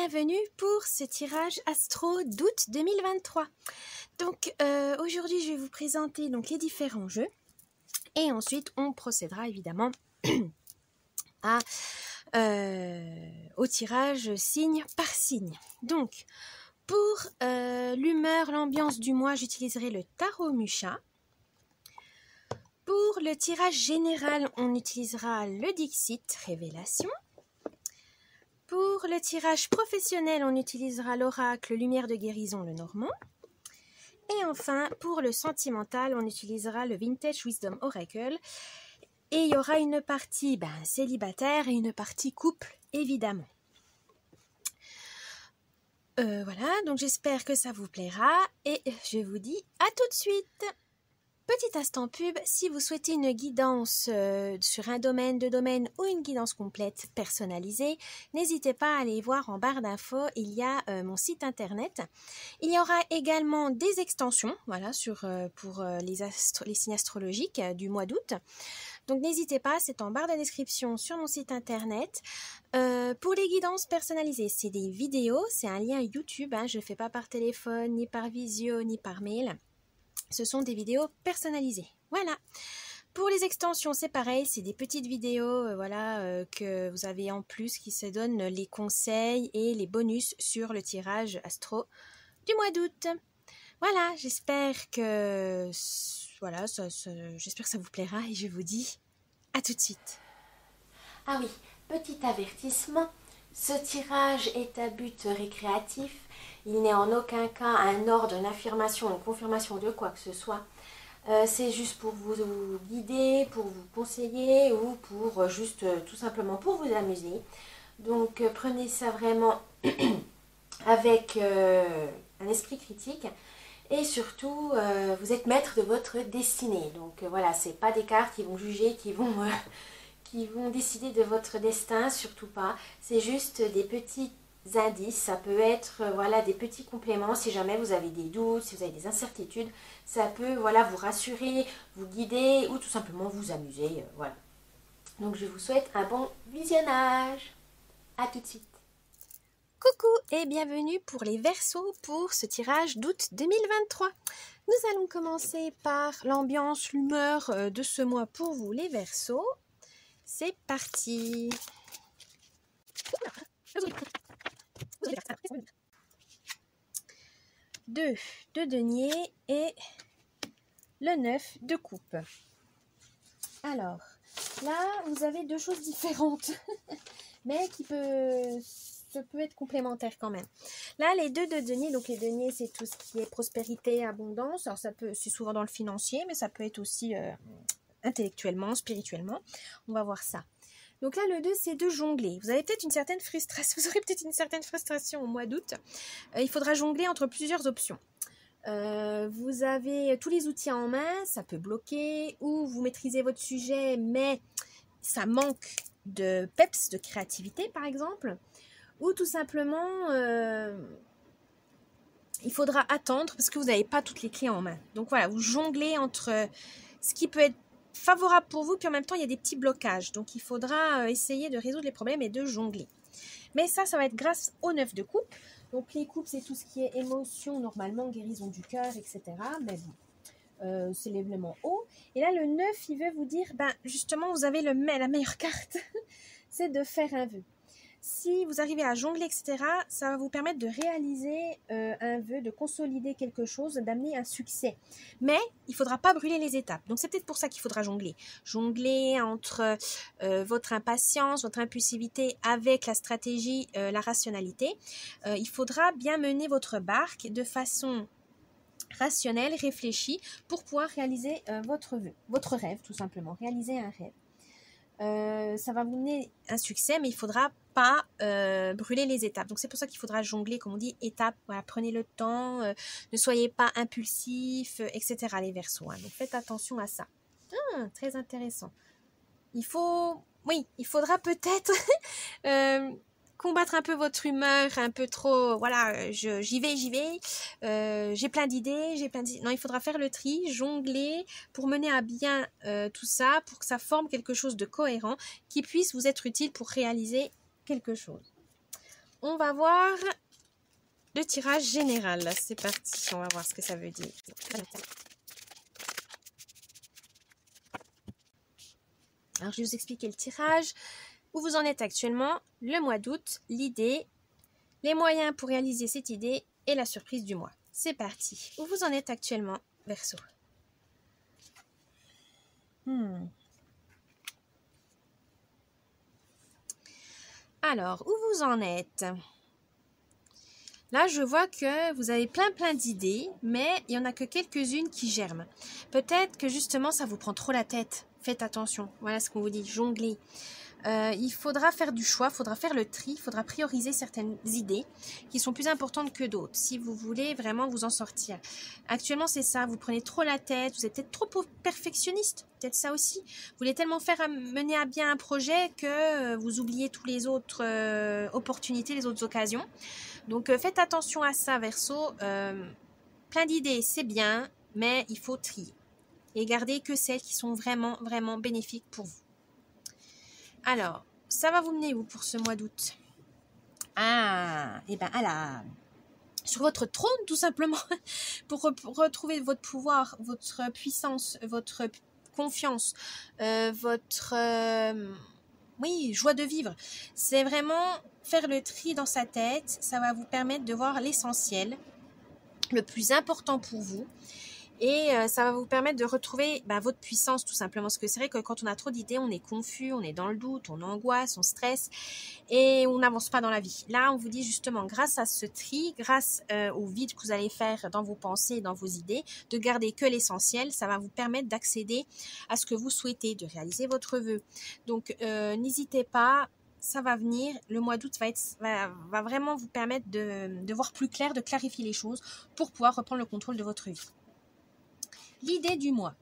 bienvenue pour ce tirage astro d'août 2023. Donc aujourd'hui je vais vous présenter donc, les différents jeux et ensuite on procédera évidemment au tirage signe par signe. Donc pour l'humeur, l'ambiance du mois, j'utiliserai le tarot Mucha. Pour le tirage général, on utilisera le Dixit Révélation. Pour le tirage professionnel, on utilisera l'oracle Lumière de guérison, le Normand. Et enfin, pour le sentimental, on utilisera le Vintage Wisdom Oracle. Et il y aura une partie célibataire et une partie couple, évidemment. Voilà, donc j'espère que ça vous plaira et je vous dis à tout de suite. Petit instant pub, si vous souhaitez une guidance sur un domaine, deux domaines ou une guidance complète personnalisée, n'hésitez pas à aller voir en barre d'infos, il y a mon site internet. Il y aura également des extensions voilà, pour les signes astrologiques du mois d'août. Donc n'hésitez pas, c'est en barre de description sur mon site internet. Pour les guidances personnalisées, c'est des vidéos, c'est un lien YouTube, je ne fais pas par téléphone, ni par visio, ni par mail. Ce sont des vidéos personnalisées. Voilà. Pour les extensions, c'est pareil, c'est des petites vidéos que vous avez en plus qui se donnent les conseils et les bonus sur le tirage astro du mois d'août. Voilà, j'espère que j'espère que ça vous plaira et je vous dis à tout de suite. Ah oui, petit avertissement, ce tirage est à but récréatif. Il n'est en aucun cas un ordre, une affirmation, une confirmation de quoi que ce soit. C'est juste pour vous guider, pour vous conseiller ou pour juste tout simplement pour vous amuser. Donc prenez ça vraiment avec un esprit critique. Et surtout, vous êtes maître de votre destinée. Donc voilà, c'est pas des cartes qui vont juger, qui vont décider de votre destin, surtout pas. C'est juste des petits indices, ça peut être des petits compléments si jamais vous avez des doutes, si vous avez des incertitudes. Ça peut vous rassurer, vous guider ou tout simplement vous amuser. Voilà. Donc je vous souhaite un bon visionnage. À tout de suite. Coucou et bienvenue pour les Verseaux pour ce tirage d'août 2023. Nous allons commencer par l'ambiance, l'humeur de ce mois pour vous les Verseaux. C'est parti. Deux de denier et le 9 de coupe. Alors, là, vous avez deux choses différentes, mais ça peut être complémentaire quand même. Là, les deux de denier, donc les deniers, c'est tout ce qui est prospérité, abondance. Alors, c'est souvent dans le financier, mais ça peut être aussi intellectuellement, spirituellement. On va voir ça. Donc là, le 2, c'est de jongler. Vous avez peut-être une certaine frustration. Vous aurez peut-être une certaine frustration au mois d'août. Il faudra jongler entre plusieurs options. Vous avez tous les outils en main, ça peut bloquer, ou vous maîtrisez votre sujet, mais ça manque de peps, de créativité, par exemple. Ou tout simplement, il faudra attendre parce que vous n'avez pas toutes les clés en main. Donc voilà, vous jonglez entre ce qui peut être favorable pour vous, puis en même temps, il y a des petits blocages. Donc, il faudra essayer de résoudre les problèmes et de jongler. Mais ça va être grâce au 9 de coupe. Donc, les coupes, c'est tout ce qui est émotion, normalement, guérison du cœur, etc. Mais bon, c'est l'élément haut. Et là, le 9, il veut vous dire, justement, vous avez la meilleure carte, c'est de faire un vœu. Si vous arrivez à jongler, etc., ça va vous permettre de réaliser un vœu, de consolider quelque chose, d'amener un succès. Mais il ne faudra pas brûler les étapes. Donc, c'est peut-être pour ça qu'il faudra jongler. Jongler entre votre impatience, votre impulsivité avec la stratégie, la rationalité. Il faudra bien mener votre barque de façon rationnelle, réfléchie, pour pouvoir réaliser votre vœu, votre rêve, tout simplement. Réaliser un rêve. Ça va vous mener un succès, mais il ne faudra pas brûler les étapes. Donc c'est pour ça qu'il faudra jongler, comme on dit, étapes. Voilà, prenez le temps, ne soyez pas impulsif, etc. les Verseaux. Donc faites attention à ça. Très intéressant. Il faudra peut-être combattre un peu votre humeur, un peu trop, j'y vais, j'ai plein d'idées, Non, il faudra faire le tri, jongler pour mener à bien tout ça, pour que ça forme quelque chose de cohérent qui puisse vous être utile pour réaliser quelque chose. on va voir le tirage général. C'est parti, on va voir ce que ça veut dire. Alors, je vais vous expliquer le tirage. Où vous en êtes actuellement, le mois d'août, l'idée, les moyens pour réaliser cette idée et la surprise du mois. C'est parti. Où vous en êtes actuellement, Verseau? Alors, où vous en êtes? Là, je vois que vous avez plein d'idées, mais il n'y en a que quelques-unes qui germent. Peut-être que justement, ça vous prend trop la tête. Faites attention. Voilà ce qu'on vous dit, jongler. Il faudra faire du choix, il faudra faire le tri, il faudra prioriser certaines idées qui sont plus importantes que d'autres si vous voulez vraiment vous en sortir. Actuellement, c'est ça, vous prenez trop la tête, vous êtes peut-être trop perfectionniste, peut-être ça aussi. Vous voulez tellement mener à bien un projet que vous oubliez toutes les autres opportunités, les autres occasions. Donc, faites attention à ça, Verseau. Plein d'idées, c'est bien, mais il faut trier. Et garder que celles qui sont vraiment bénéfiques pour vous. Alors, ça va vous mener où pour ce mois d'août? Ah, et bien sur votre trône tout simplement, pour retrouver votre pouvoir, votre puissance, votre confiance, votre joie de vivre. C'est vraiment faire le tri dans sa tête, ça va vous permettre de voir l'essentiel, le plus important pour vous. Et ça va vous permettre de retrouver votre puissance tout simplement. Parce que c'est vrai que quand on a trop d'idées, on est confus, on est dans le doute, on angoisse, on stresse et on n'avance pas dans la vie. Là, on vous dit justement, grâce à ce tri, grâce au vide que vous allez faire dans vos pensées, dans vos idées, de garder que l'essentiel, ça va vous permettre d'accéder à ce que vous souhaitez, de réaliser votre vœu. Donc, n'hésitez pas. Ça va venir, le mois d'août va vraiment vous permettre de voir plus clair, de clarifier les choses pour pouvoir reprendre le contrôle de votre vie. L'idée du mois.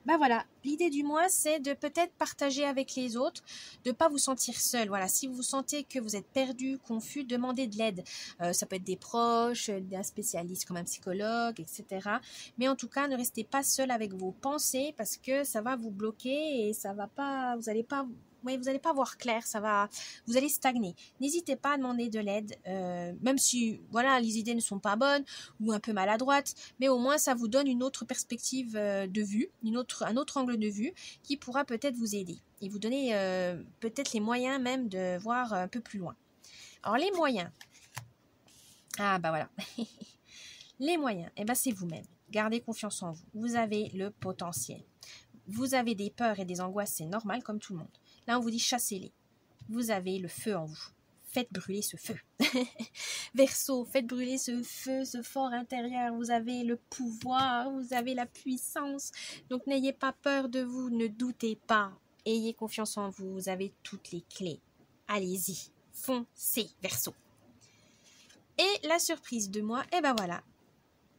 Voilà, l'idée du mois, c'est de peut-être partager avec les autres, de ne pas vous sentir seul. Voilà, si vous sentez que vous êtes perdu, confus, demandez de l'aide. Ça peut être des proches, d'un spécialiste comme un psychologue, etc. Mais en tout cas, ne restez pas seul avec vos pensées parce que ça va vous bloquer et ça va pas, vous n'allez pas voir clair, vous allez stagner. N'hésitez pas à demander de l'aide, même si les idées ne sont pas bonnes ou un peu maladroites, mais au moins ça vous donne une autre perspective de vue, un autre angle de vue qui pourra peut-être vous aider et vous donner peut-être les moyens même de voir un peu plus loin. Alors les moyens, les moyens, c'est vous-même. Gardez confiance en vous. Vous avez le potentiel. Vous avez des peurs et des angoisses, c'est normal comme tout le monde. Là, on vous dit chassez-les. Vous avez le feu en vous. Faites brûler ce feu. Verseau, faites brûler ce feu, ce fort intérieur. Vous avez le pouvoir, vous avez la puissance. Donc, n'ayez pas peur de vous, ne doutez pas. Ayez confiance en vous, vous avez toutes les clés. Allez-y, foncez, Verseau. Et la surprise de moi,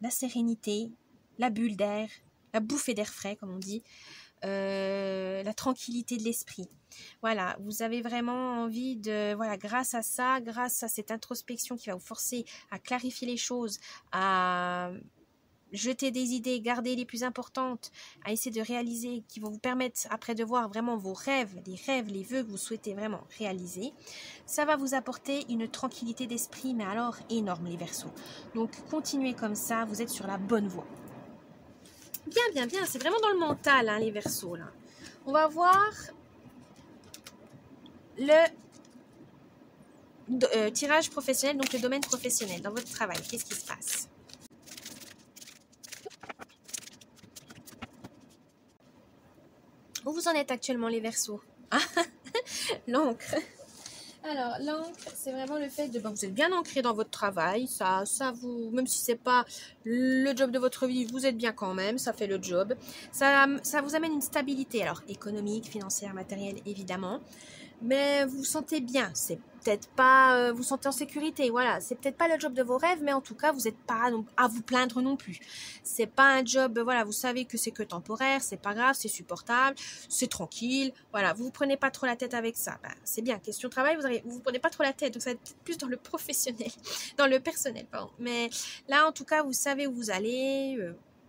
la sérénité, la bulle d'air, la bouffée d'air frais, comme on dit. La tranquillité de l'esprit. Voilà, vous avez vraiment envie de, grâce à ça, grâce à cette introspection qui va vous forcer à clarifier les choses, à jeter des idées, garder les plus importantes, à essayer de réaliser, qui vont vous permettre après de voir vraiment vos rêves, les vœux que vous souhaitez vraiment réaliser. Ça va vous apporter une tranquillité d'esprit, mais alors énorme les Verseaux. Donc continuez comme ça, vous êtes sur la bonne voie. Bien, c'est vraiment dans le mental, les Verseaux, là. On va voir le tirage professionnel, donc le domaine professionnel, dans votre travail. Qu'est-ce qui se passe? Où vous en êtes actuellement, les Verseaux? L'encre. Alors, l'encre, c'est vraiment le fait de... vous êtes bien ancré dans votre travail. Ça vous... Même si c'est pas le job de votre vie, vous êtes bien quand même. Ça fait le job. Ça vous amène une stabilité. Alors, économique, financière, matérielle, évidemment. Mais vous vous sentez bien. C'est peut-être pas... vous sentez en sécurité. Voilà. C'est peut-être pas le job de vos rêves, mais en tout cas, vous n'êtes pas à vous plaindre non plus. C'est pas un job... vous savez que c'est que temporaire. C'est pas grave. C'est supportable. C'est tranquille. Voilà. Vous prenez pas trop la tête avec ça. C'est bien. Question travail, vous prenez pas trop la tête. Donc, ça va être plus dans le professionnel. Dans le personnel, pardon. Mais là, en tout cas, vous savez où vous allez.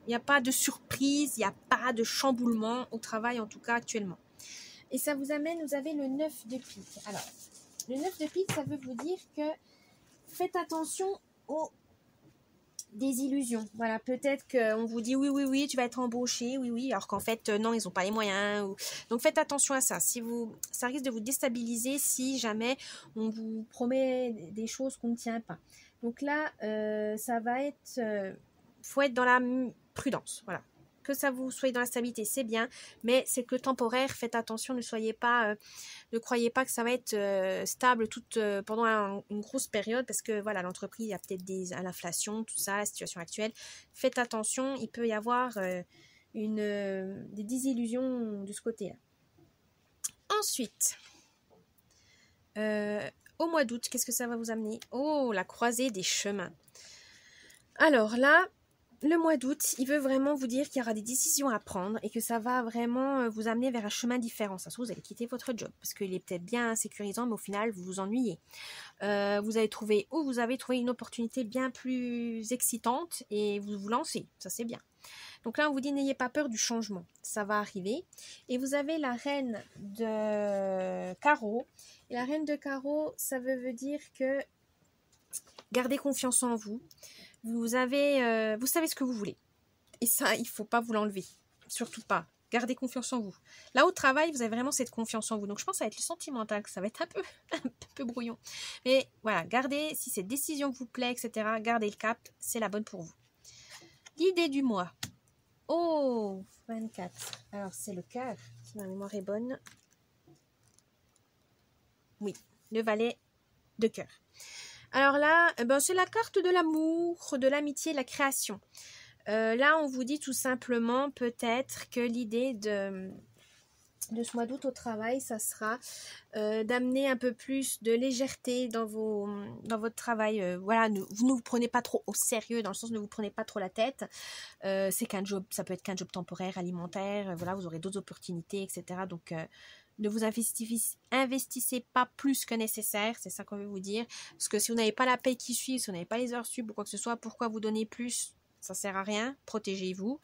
Il n'y a pas de surprise. Il n'y a pas de chamboulement au travail, en tout cas, actuellement. Et ça vous amène, vous avez le 9 de pique. Alors, Le 9 de pique, ça veut vous dire que faites attention aux désillusions. Voilà, peut-être qu'on vous dit oui, tu vas être embauché, oui, alors qu'en fait, non, ils n'ont pas les moyens. Donc faites attention à ça. Ça risque de vous déstabiliser si jamais on vous promet des choses qu'on ne tient pas. Donc là, ça va être... faut être dans la prudence, voilà. Que ça vous soyez dans la stabilité, c'est bien, mais c'est que temporaire, faites attention, ne croyez pas que ça va être stable pendant une grosse période, parce que voilà, l'entreprise, il y a peut-être l'inflation, tout ça, la situation actuelle. Faites attention, il peut y avoir des désillusions de ce côté-là. Ensuite, au mois d'août, qu'est-ce que ça va vous amener? Oh, la croisée des chemins. Alors là, le mois d'août, il veut vraiment vous dire qu'il y aura des décisions à prendre et que ça va vraiment vous amener vers un chemin différent. Ça se trouve, vous allez quitter votre job parce qu'il est peut-être bien sécurisant, mais au final, vous vous ennuyez. Vous avez trouvé une opportunité bien plus excitante et vous vous lancez. Ça, c'est bien. Donc là, on vous dit, n'ayez pas peur du changement. Ça va arriver. Et vous avez la reine de carreau. Et la reine de carreau, ça veut dire que gardez confiance en vous. Vous savez ce que vous voulez. Et ça, il ne faut pas vous l'enlever. Surtout pas. Gardez confiance en vous. Là, au travail, vous avez vraiment cette confiance en vous. Donc, je pense que ça va être le sentimental, que ça va être un peu brouillon. Mais voilà, gardez, si cette décision vous plaît, etc., gardez le cap. C'est la bonne pour vous. L'idée du mois. Oh, 24. Alors, c'est le cœur, si ma mémoire est bonne. Oui, le valet de cœur. Alors là, c'est la carte de l'amour, de l'amitié, de la création. Là, on vous dit tout simplement peut-être que l'idée de ce mois d'août au travail, ça sera d'amener un peu plus de légèreté dans votre travail. Voilà, vous ne vous prenez pas trop au sérieux, dans le sens ne vous prenez pas trop la tête. C'est qu'un job, ça peut être qu'un job temporaire, alimentaire. Voilà, vous aurez d'autres opportunités, etc. Donc, ne vous investissez pas plus que nécessaire, c'est ça qu'on veut vous dire. Parce que si vous n'avez pas la paye qui suit, si vous n'avez pas les heures sup ou quoi que ce soit, pourquoi vous donner plus? Ça sert à rien, protégez-vous.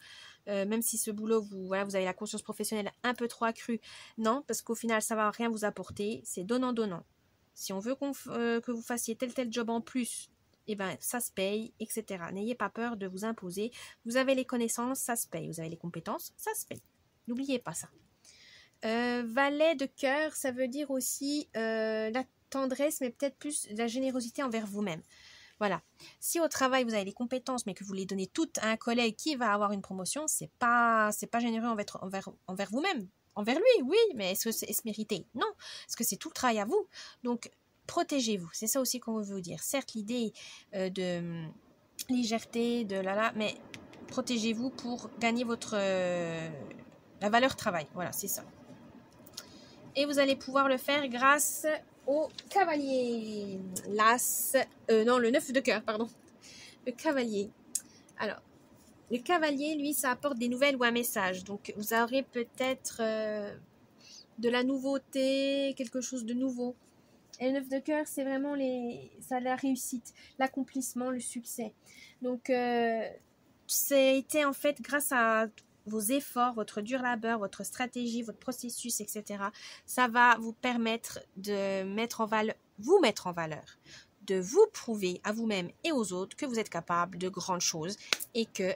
Même si ce boulot, vous avez la conscience professionnelle un peu trop accrue, non, parce qu'au final, ça ne va rien vous apporter, c'est donnant-donnant. Si on veut que vous fassiez tel job en plus, eh ben, ça se paye, etc. N'ayez pas peur de vous imposer. Vous avez les connaissances, ça se paye. Vous avez les compétences, ça se paye. N'oubliez pas ça. Valet de cœur, ça veut dire aussi la tendresse, mais peut-être plus la générosité envers vous-même. Voilà. Si au travail vous avez les compétences, mais que vous les donnez toutes à un collègue qui va avoir une promotion, c'est pas généreux envers vous-même. Envers lui, oui, mais est-ce mérité? Non, parce que c'est tout le travail à vous. Donc, protégez-vous. C'est ça aussi qu'on veut vous dire. Certes, l'idée de légèreté, mais protégez-vous pour gagner la valeur travail. Voilà, c'est ça. Et vous allez pouvoir le faire grâce au cavalier. Le 9 de cœur, pardon. Le cavalier. Alors, le cavalier, lui, ça apporte des nouvelles ou un message. Donc, vous aurez peut-être de la nouveauté, quelque chose de nouveau. Et le 9 de cœur, c'est vraiment la réussite, l'accomplissement, le succès. Donc, ça a été en fait grâce à vos efforts, votre dur labeur, votre stratégie, votre processus, etc. Ça va vous permettre de vous mettre en valeur, de vous prouver à vous-même et aux autres que vous êtes capable de grandes choses et que,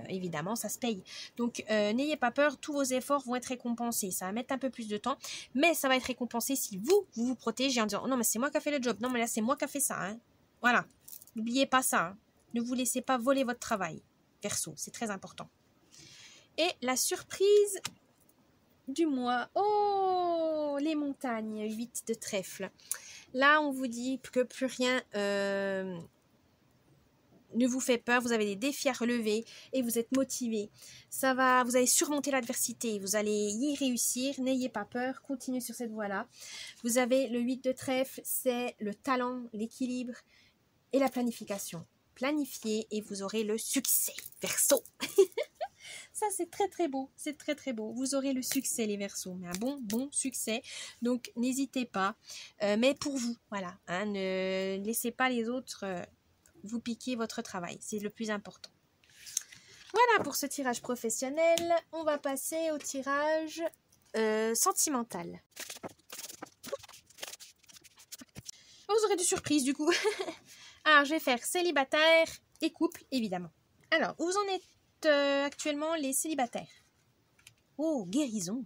évidemment, ça se paye. Donc, n'ayez pas peur, tous vos efforts vont être récompensés. Ça va mettre un peu plus de temps, mais ça va être récompensé si vous protégez en disant « Oh non, mais c'est moi qui ai fait le job. Non, mais là, c'est moi qui ai fait ça. Hein. » Voilà. N'oubliez pas ça. Hein. Ne vous laissez pas voler votre travail. Verseau, c'est très important. Et la surprise du mois. Oh, les montagnes, 8 de trèfle. Là, on vous dit que plus rien ne vous fait peur. Vous avez des défis à relever et vous êtes motivé. Vous allez surmonter l'adversité. Vous allez y réussir. N'ayez pas peur. Continuez sur cette voie-là. Vous avez le 8 de trèfle, c'est le talent, l'équilibre et la planification. Planifiez et vous aurez le succès. Verseau. Ça, c'est très, très beau. C'est très, très beau. Vous aurez le succès, les Verseaux. Mais un bon succès. Donc, n'hésitez pas. Mais pour vous, voilà. Hein, ne laissez pas les autres vous piquer votre travail. C'est le plus important. Voilà pour ce tirage professionnel. On va passer au tirage sentimental. vous aurez des surprises du coup. Alors, je vais faire célibataire et couple, évidemment. Alors, où vous en êtes actuellement les célibataires? Oh, guérison.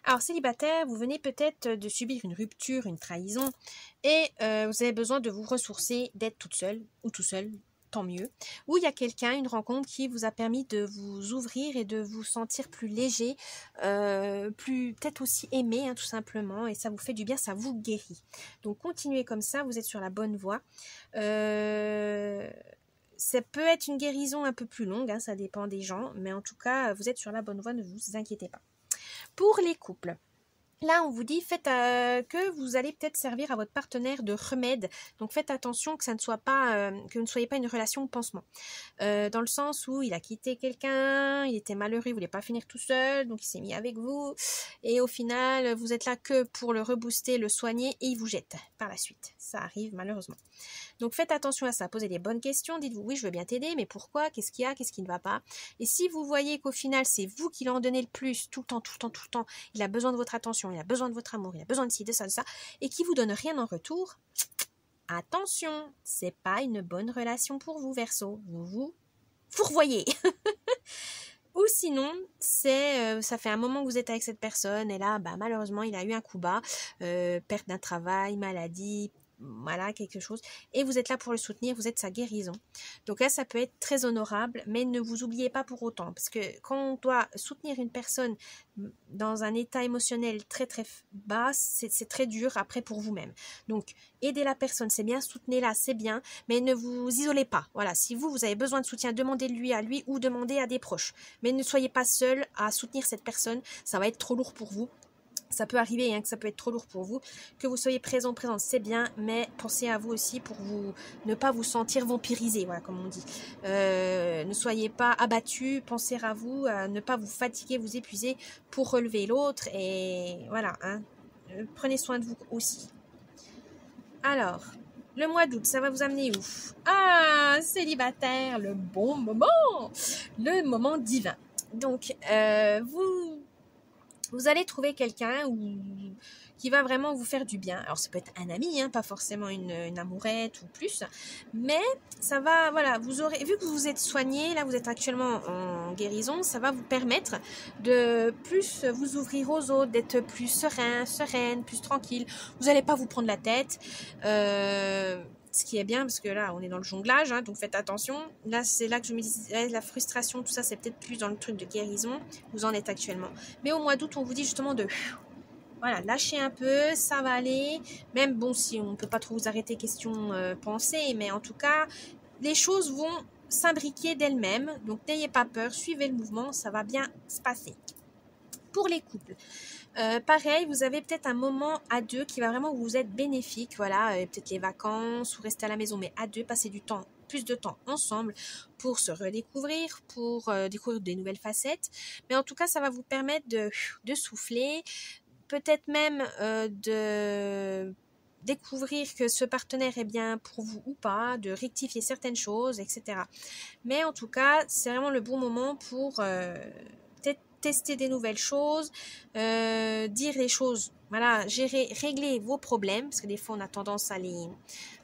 Alors, célibataire, vous venez peut-être de subir une rupture, une trahison, et vous avez besoin de vous ressourcer, d'être toute seule ou tout seul, tant mieux. Ou il y a quelqu'un, une rencontre qui vous a permis de vous ouvrir et de vous sentir plus léger, plus peut-être aussi aimé, hein, tout simplement, et ça vous fait du bien, ça vous guérit. Donc, continuez comme ça, vous êtes sur la bonne voie. Ça peut être une guérison un peu plus longue, hein, ça dépend des gens, mais en tout cas, vous êtes sur la bonne voie, ne vous inquiétez pas. Pour les couples, là, on vous dit que vous allez peut-être servir à votre partenaire de remède. Donc, faites attention que ça ne soit pas, que vous ne soyez pas une relation pansement. Dans le sens où il a quitté quelqu'un, il était malheureux, il voulait pas finir tout seul, donc il s'est mis avec vous. Et au final, vous êtes là que pour le rebooster, le soigner, et il vous jette par la suite. Ça arrive malheureusement. Donc faites attention à ça, posez les bonnes questions, dites-vous oui je veux bien t'aider, mais pourquoi, qu'est-ce qu'il y a, qu'est-ce qui ne va pas. Et si vous voyez qu'au final c'est vous qui l'en donnez le plus, tout le temps, il a besoin de votre attention, il a besoin de votre amour, il a besoin de ci, de ça, et qui vous donne rien en retour, attention, c'est pas une bonne relation pour vous Verseau, vous fourvoyez. Ou sinon, ça fait un moment que vous êtes avec cette personne et là, malheureusement, il a eu un coup bas, perte d'un travail, maladie, voilà, quelque chose. Et vous êtes là pour le soutenir, vous êtes sa guérison. Donc là, ça peut être très honorable, mais ne vous oubliez pas pour autant. Parce que quand on doit soutenir une personne dans un état émotionnel très très bas, c'est très dur après pour vous-même. Donc, aidez la personne, c'est bien, soutenez-la, c'est bien, mais ne vous isolez pas. Voilà, si vous avez besoin de soutien, demandez-lui à lui ou demandez à des proches. Mais ne soyez pas seul à soutenir cette personne, ça va être trop lourd pour vous. Ça peut arriver, hein, que ça peut être trop lourd pour vous. Que vous soyez présente, c'est bien, mais pensez à vous aussi pour ne pas vous sentir vampirisé, voilà, comme on dit. Ne soyez pas abattu, pensez à vous, à ne pas vous fatiguer, vous épuiser pour relever l'autre. Et voilà, hein, prenez soin de vous aussi. Alors, le mois d'août, ça va vous amener où? Ah, célibataire, le bon moment, le moment divin. Donc, vous allez trouver quelqu'un qui va vraiment vous faire du bien. Alors, ça peut être un ami, hein, pas forcément une amourette ou plus. Mais ça va, voilà, vous aurez, vu que vous vous êtes soigné, là, vous êtes actuellement en guérison, ça va vous permettre de plus vous ouvrir aux autres, d'être plus sereine, plus tranquille. Vous n'allez pas vous prendre la tête. Ce qui est bien, parce que là, on est dans le jonglage, hein, donc faites attention. Là, c'est là que je me disais, la frustration, tout ça, c'est peut-être plus dans le truc de guérison. Vous en êtes actuellement. Mais au mois d'août, on vous dit justement de... Voilà, lâchez un peu, ça va aller. Même, bon, si on ne peut pas trop vous arrêter, question pensée, mais en tout cas, les choses vont s'imbriquer d'elles-mêmes. Donc, n'ayez pas peur, suivez le mouvement, ça va bien se passer. Pour les couples, pareil, vous avez peut-être un moment à deux qui va vraiment vous être bénéfique, voilà, peut-être les vacances ou rester à la maison, mais à deux, passer plus de temps ensemble pour se redécouvrir, pour découvrir des nouvelles facettes. Mais en tout cas, ça va vous permettre de souffler, peut-être même de découvrir que ce partenaire est bien pour vous ou pas, de rectifier certaines choses, etc. Mais en tout cas, c'est vraiment le bon moment pour tester des nouvelles choses, dire les choses, voilà, régler vos problèmes, parce que des fois on a tendance à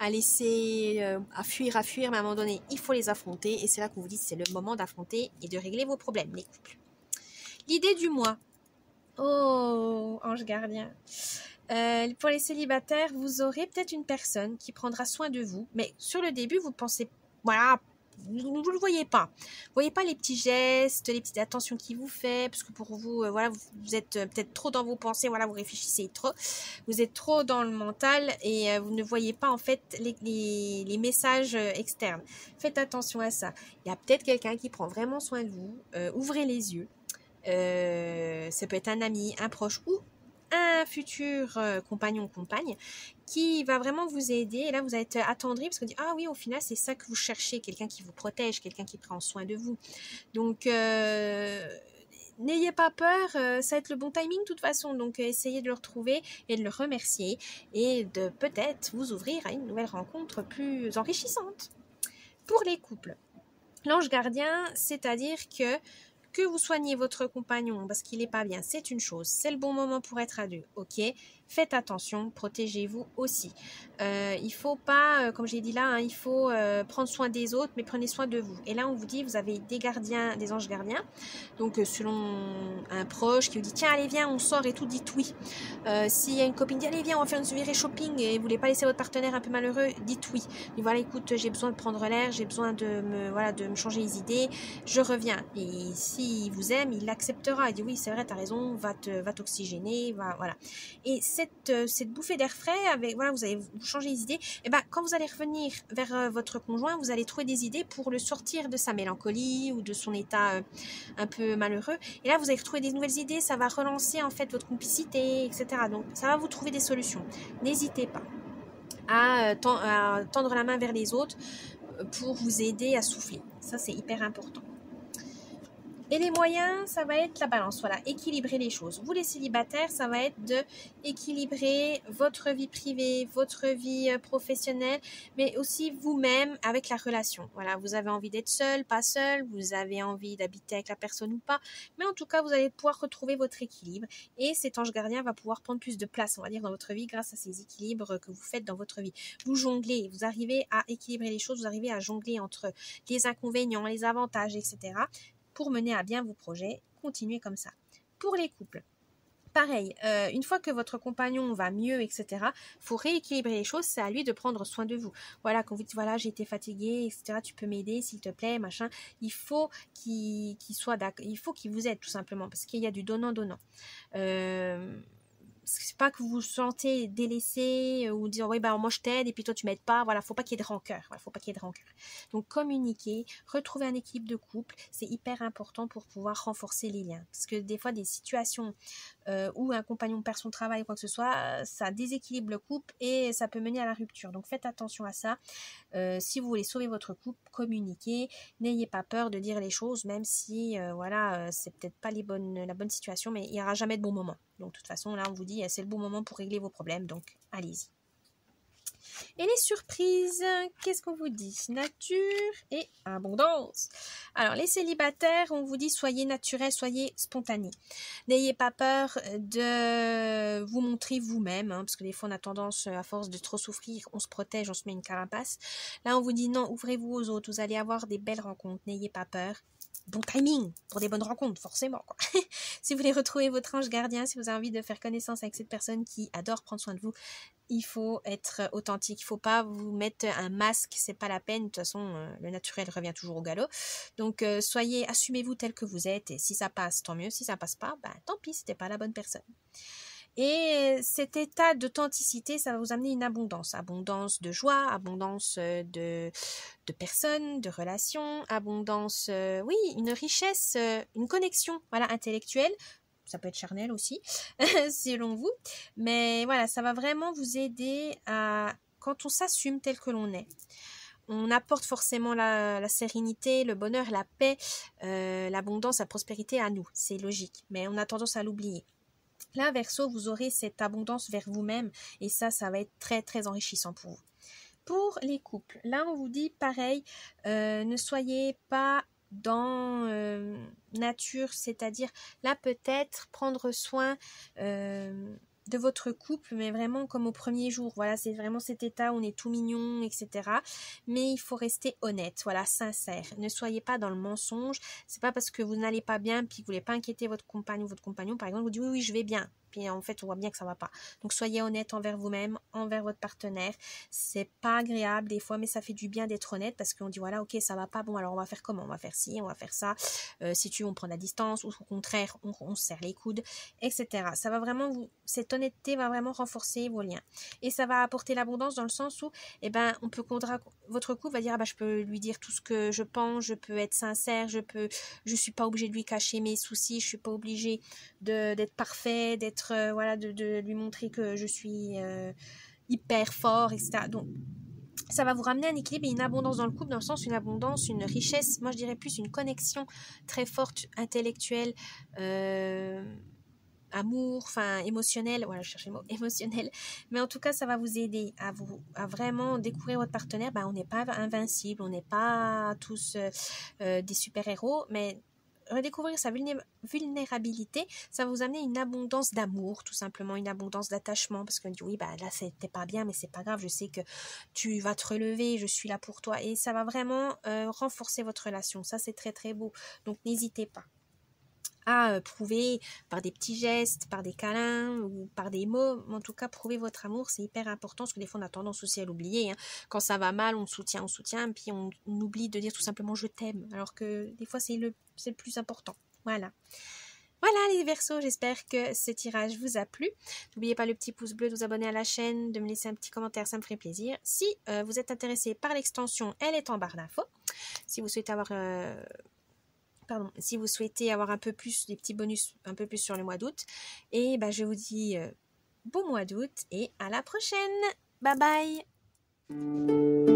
laisser, à fuir, mais à un moment donné, il faut les affronter, et c'est là qu'on vous dit c'est le moment d'affronter et de régler vos problèmes, les couples. L'idée du mois. Oh, ange gardien. Pour les célibataires, vous aurez peut-être une personne qui prendra soin de vous, mais sur le début, vous pensez, voilà, vous ne le voyez pas. Vous voyez pas les petits gestes, les petites attentions qu'il vous fait, parce que pour vous, voilà, vous êtes peut-être trop dans vos pensées, voilà, vous réfléchissez trop, vous êtes trop dans le mental et vous ne voyez pas en fait les messages externes. Faites attention à ça. Il y a peut-être quelqu'un qui prend vraiment soin de vous. Ouvrez les yeux. Ça peut être un ami, un proche ou un futur compagnon ou compagne qui va vraiment vous aider. Et là, vous allez être attendri parce que vous dites, ah oui, au final, c'est ça que vous cherchez, quelqu'un qui vous protège, quelqu'un qui prend soin de vous. Donc, n'ayez pas peur, ça va être le bon timing de toute façon. Donc, essayez de le retrouver et de le remercier et de peut-être vous ouvrir à une nouvelle rencontre plus enrichissante. Pour les couples, l'ange gardien, c'est-à-dire que vous soignez votre compagnon parce qu'il n'est pas bien, c'est une chose. C'est le bon moment pour être à deux, ok. faites attention, protégez-vous aussi. Il faut pas, comme j'ai dit là, hein, il faut prendre soin des autres, mais prenez soin de vous. Et là, on vous dit, vous avez des gardiens, des anges gardiens. Donc, selon un proche qui vous dit, tiens, allez, viens, on sort et tout, dites oui. S'il y a une copine qui dit, allez, viens, on va faire une virée shopping et vous voulez pas laisser votre partenaire un peu malheureux, dites oui. Et voilà, écoute, j'ai besoin de prendre l'air, j'ai besoin de me changer les idées, je reviens. Et s'il vous aime, il l'acceptera. Il dit, oui, c'est vrai, t'as raison, va t'oxygéner, voilà. Et cette bouffée d'air frais, avec, voilà, vous allez vous changer les idées, et ben, quand vous allez revenir vers votre conjoint, vous allez trouver des idées pour le sortir de sa mélancolie ou de son état un peu malheureux. Et là, vous allez retrouver des nouvelles idées, ça va relancer en fait votre complicité, etc. Donc, ça va vous trouver des solutions. N'hésitez pas à tendre la main vers les autres pour vous aider à souffler. Ça, c'est hyper important. Et les moyens, ça va être la balance, voilà, équilibrer les choses. Vous les célibataires, ça va être de équilibrer votre vie privée, votre vie professionnelle, mais aussi vous-même avec la relation. Voilà, vous avez envie d'être seul, pas seul, vous avez envie d'habiter avec la personne ou pas, mais en tout cas, vous allez pouvoir retrouver votre équilibre et cet ange gardien va pouvoir prendre plus de place, on va dire, dans votre vie grâce à ces équilibres que vous faites dans votre vie. Vous jonglez, vous arrivez à équilibrer les choses, vous arrivez à jongler entre les inconvénients, les avantages, etc., pour mener à bien vos projets. Continuez comme ça. Pour les couples, pareil, une fois que votre compagnon va mieux, etc., il faut rééquilibrer les choses, c'est à lui de prendre soin de vous. Voilà, quand vous dites, voilà, j'ai été fatiguée, etc., tu peux m'aider, s'il te plaît, machin, il faut qu'il soit d'accord, il faut qu'il vous aide, tout simplement, parce qu'il y a du donnant-donnant. C'est pas que vous vous sentez délaissé ou dire oui bah moi je t'aide et puis toi tu m'aides pas, voilà, faut pas qu'il y ait de rancœur, voilà, faut pas qu'il y ait de rancœur. Donc communiquer, retrouver un équilibre de couple, c'est hyper important pour pouvoir renforcer les liens, parce que des fois des situations où un compagnon perd son travail ou quoi que ce soit, ça déséquilibre le couple et ça peut mener à la rupture. Donc faites attention à ça. Si vous voulez sauver votre couple, communiquez, n'ayez pas peur de dire les choses, même si voilà, c'est peut-être pas la bonne situation, mais il n'y aura jamais de bon moment. Donc de toute façon, là on vous dit c'est le bon moment pour régler vos problèmes, donc allez-y. Et les surprises, qu'est-ce qu'on vous dit? Nature et abondance. Alors les célibataires, on vous dit soyez naturels, soyez spontanés. N'ayez pas peur de vous montrer vous-même, hein, parce que des fois on a tendance, à force de trop souffrir, on se protège, on se met une carapace. Là on vous dit non, ouvrez-vous aux autres, vous allez avoir des belles rencontres, n'ayez pas peur. Bon timing pour des bonnes rencontres, forcément, quoi. Si vous voulez retrouver votre ange gardien, si vous avez envie de faire connaissance avec cette personne qui adore prendre soin de vous, il faut être authentique. Il ne faut pas vous mettre un masque, c'est pas la peine. De toute façon, le naturel revient toujours au galop. Donc, assumez-vous tel que vous êtes. Et si ça passe, tant mieux. Si ça passe pas, tant pis, c'était pas la bonne personne. Et cet état d'authenticité, ça va vous amener une abondance. Abondance de joie, abondance de personnes, de relations, abondance, oui, une richesse, une connexion, voilà, intellectuelle. Ça peut être charnel aussi, selon vous. Mais voilà, ça va vraiment vous aider à, quand on s'assume tel que l'on est, on apporte forcément la sérénité, le bonheur, la paix, l'abondance, la prospérité à nous. C'est logique, mais on a tendance à l'oublier. Là, Verseau, vous aurez cette abondance vers vous-même et ça va être très, très enrichissant pour vous. Pour les couples, là, on vous dit pareil, ne soyez pas dans nature, c'est-à-dire là, peut-être prendre soin de votre couple, mais vraiment comme au premier jour. Voilà, c'est vraiment cet état où on est tout mignon, etc. Mais il faut rester honnête, voilà, sincère. Ne soyez pas dans le mensonge. C'est pas parce que vous n'allez pas bien, puis que vous voulez pas inquiéter votre compagne ou votre compagnon, par exemple, vous dites oui, je vais bien. Puis en fait, on voit bien que ça va pas. Donc soyez honnête envers vous-même, envers votre partenaire. C'est pas agréable des fois, mais ça fait du bien d'être honnête parce qu'on dit voilà, ok, ça va pas. Bon, alors on va faire comment? On va faire ci, on va faire ça. Si tu veux, on prend la distance, ou au contraire, on se serre les coudes, etc. Ça va vraiment cette honnêteté va vraiment renforcer vos liens. Et ça va apporter l'abondance dans le sens où, on peut votre couple va dire je peux lui dire tout ce que je pense, je peux être sincère, je suis pas obligée de lui cacher mes soucis, je suis pas obligée d'être parfait, d'être de lui montrer que je suis hyper fort, etc. Donc ça va vous ramener un équilibre et une abondance dans le couple, dans le sens une abondance, une richesse, moi je dirais plus une connexion très forte, intellectuelle, amour, émotionnel, voilà, je cherchais le mot, émotionnel, mais en tout cas, ça va vous aider à vraiment découvrir votre partenaire. On n'est pas invincible, on n'est pas tous des super-héros, mais redécouvrir sa vulnérabilité, ça va vous amener une abondance d'amour, tout simplement, une abondance d'attachement, parce qu'on dit oui, bah là c'était pas bien, mais c'est pas grave, je sais que tu vas te relever, je suis là pour toi, et ça va vraiment renforcer votre relation. Ça c'est très très beau, donc n'hésitez pas à prouver par des petits gestes, par des câlins ou par des mots. En tout cas, prouver votre amour, c'est hyper important parce que des fois, on a tendance aussi à l'oublier. Hein. Quand ça va mal, on soutient, puis on oublie de dire tout simplement je t'aime, alors que des fois, c'est le plus important. Voilà. Voilà les Verseaux, j'espère que ce tirage vous a plu. N'oubliez pas le petit pouce bleu, de vous abonner à la chaîne, de me laisser un petit commentaire, ça me ferait plaisir. Si vous êtes intéressé par l'extension, elle est en barre d'infos. Si vous souhaitez avoir... si vous souhaitez avoir un peu plus, des petits bonus un peu plus sur le mois d'août. Et je vous dis bon mois d'août et à la prochaine. Bye bye.